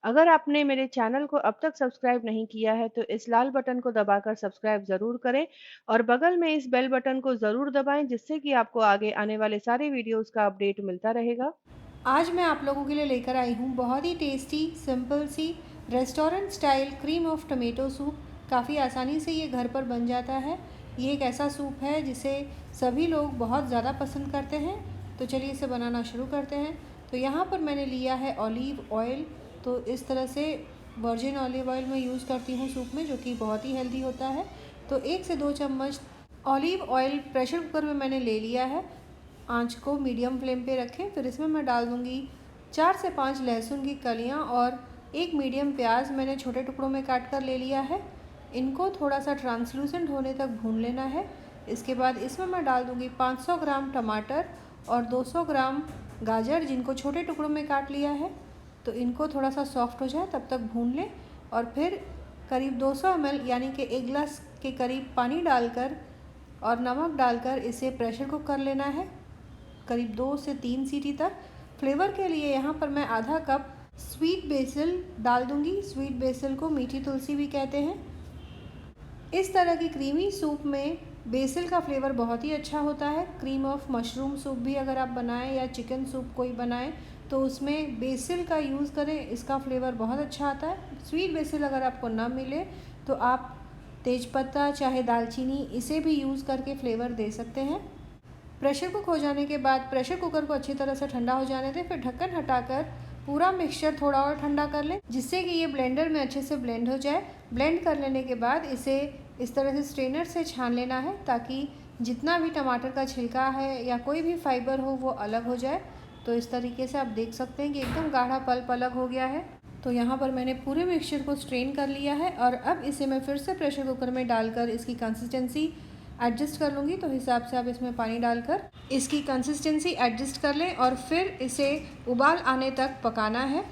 अगर आपने मेरे चैनल को अब तक सब्सक्राइब नहीं किया है तो इस लाल बटन को दबाकर सब्सक्राइब ज़रूर करें और बगल में इस बेल बटन को ज़रूर दबाएं जिससे कि आपको आगे आने वाले सारे वीडियोस का अपडेट मिलता रहेगा। आज मैं आप लोगों के लिए लेकर आई हूँ बहुत ही टेस्टी सिंपल सी restaurant style cream of tomato soup. काफ़ी आसानी से ये घर पर बन जाता है। ये एक ऐसा सूप है जिसे सभी लोग बहुत ज़्यादा पसंद करते हैं। तो चलिए इसे बनाना शुरू करते हैं। तो यहाँ पर मैंने लिया है ऑलिव ऑयल। तो इस तरह से वर्जिन ऑलिव ऑयल मैं यूज़ करती हूँ सूप में, जो कि बहुत ही हेल्दी होता है। तो 1 से 2 चम्मच ऑलिव ऑयल प्रेशर कुकर में मैंने ले लिया है। आंच को मीडियम फ्लेम पे रखें। फिर इसमें मैं डाल दूँगी 4 से 5 लहसुन की कलियाँ और एक मीडियम प्याज मैंने छोटे टुकड़ों में काट कर ले लिया है। इनको थोड़ा सा ट्रांसलूसेंट होने तक भून लेना है। इसके बाद इसमें मैं डाल दूँगी 500 ग्राम टमाटर और 200 ग्राम गाजर, जिनको छोटे टुकड़ों में काट लिया है। तो इनको थोड़ा सा सॉफ्ट हो जाए तब तक भून लें और फिर करीब 200 ml यानी कि 1 गिलास के करीब पानी डालकर और नमक डालकर इसे प्रेशर कुक कर लेना है करीब 2 से 3 सीटी तक। फ्लेवर के लिए यहाँ पर मैं आधा कप स्वीट बेसिल डाल दूँगी। स्वीट बेसिल को मीठी तुलसी भी कहते हैं। इस तरह की क्रीमी सूप में बेसिल का फ्लेवर बहुत ही अच्छा होता है। क्रीम ऑफ मशरूम सूप भी अगर आप बनाएं या चिकन सूप कोई बनाएं तो उसमें बेसिल का यूज़ करें, इसका फ्लेवर बहुत अच्छा आता है। स्वीट बेसिल अगर आपको ना मिले तो आप तेज़पत्ता चाहे दालचीनी इसे भी यूज़ करके फ्लेवर दे सकते हैं। प्रेशर कुक हो जाने के बाद प्रेशर कुकर को अच्छी तरह से ठंडा हो जाने दें। फिर ढक्कन हटाकर पूरा मिक्सचर थोड़ा और ठंडा कर लें, जिससे कि ये ब्लेंडर में अच्छे से ब्लेंड हो जाए। ब्लेंड कर लेने के बाद इसे इस तरह से स्ट्रेनर से छान लेना है, ताकि जितना भी टमाटर का छिलका है या कोई भी फाइबर हो वो अलग हो जाए। तो इस तरीके से आप देख सकते हैं कि एकदम गाढ़ा पल्प अलग हो गया है। तो यहाँ पर मैंने पूरे मिक्सचर को स्ट्रेन कर लिया है और अब इसे मैं फिर से प्रेशर कुकर में डालकर इसकी कंसिस्टेंसी एडजस्ट कर लूँगी। तो हिसाब से आप इसमें पानी डालकर इसकी कंसिस्टेंसी एडजस्ट कर लें और फिर इसे उबाल आने तक पकाना है।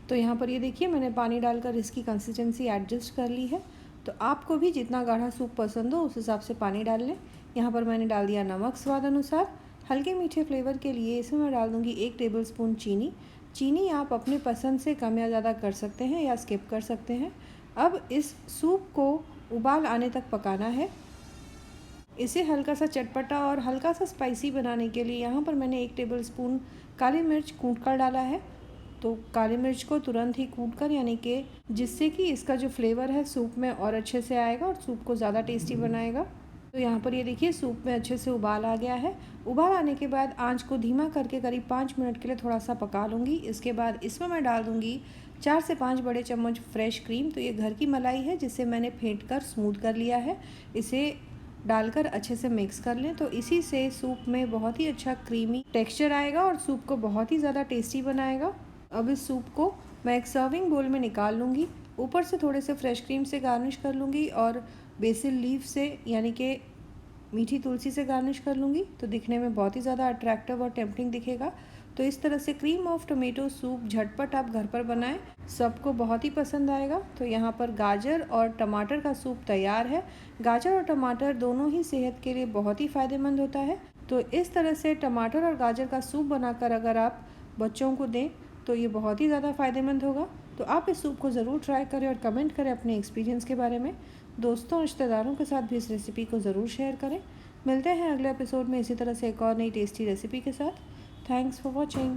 तो यहाँ पर ये देखिए मैंने पानी डालकर इसकी कंसिस्टेंसी एडजस्ट कर ली है। तो आपको भी जितना गाढ़ा सूप पसंद हो उस हिसाब से पानी डाल लें। यहाँ पर मैंने डाल दिया नमक स्वाद अनुसार। हल्के मीठे फ्लेवर के लिए इसमें मैं डाल दूँगी 1 टेबलस्पून चीनी। चीनी आप अपने पसंद से कम या ज़्यादा कर सकते हैं या स्किप कर सकते हैं। अब इस सूप को उबाल आने तक पकाना है। इसे हल्का सा चटपटा और हल्का सा स्पाइसी बनाने के लिए यहाँ पर मैंने 1 टेबलस्पून काली मिर्च कूट कर डाला है। तो काली मिर्च को तुरंत ही कूट कर, यानी कि जिससे कि इसका जो फ्लेवर है सूप में और अच्छे से आएगा और सूप को ज़्यादा टेस्टी बनाएगा। तो यहाँ पर ये देखिए सूप में अच्छे से उबाल आ गया है। उबाल आने के बाद आंच को धीमा करके करीब 5 मिनट के लिए थोड़ा सा पका लूँगी। इसके बाद इसमें मैं डाल दूँगी 4 से 5 बड़े चम्मच फ्रेश क्रीम। तो ये घर की मलाई है जिसे मैंने फेंट कर स्मूथ कर लिया है। इसे डालकर अच्छे से मिक्स कर लें। तो इसी से सूप में बहुत ही अच्छा क्रीमी टेक्सचर आएगा और सूप को बहुत ही ज़्यादा टेस्टी बनाएगा। अब इस सूप को मैं एक सर्विंग बोल में निकाल लूँगी। ऊपर से थोड़े से फ्रेश क्रीम से गार्निश कर लूँगी और बेसिल लीफ से, यानी कि मीठी तुलसी से गार्निश कर लूँगी। तो दिखने में बहुत ही ज़्यादा अट्रैक्टिव और टेम्पटिंग दिखेगा। तो इस तरह से क्रीम ऑफ टमेटो सूप झटपट आप घर पर बनाएं, सबको बहुत ही पसंद आएगा। तो यहाँ पर गाजर और टमाटर का सूप तैयार है। गाजर और टमाटर दोनों ही सेहत के लिए बहुत ही फ़ायदेमंद होता है। तो इस तरह से टमाटर और गाजर का सूप बनाकर अगर आप बच्चों को दें तो ये बहुत ही ज़्यादा फ़ायदेमंद होगा। तो आप इस सूप को ज़रूर ट्राई करें और कमेंट करें अपने एक्सपीरियंस के बारे में। दोस्तों रिश्तेदारों के साथ भी इस रेसिपी को ज़रूर शेयर करें। मिलते हैं अगले एपिसोड में इसी तरह से एक और नई टेस्टी रेसिपी के साथ। Thanks for watching.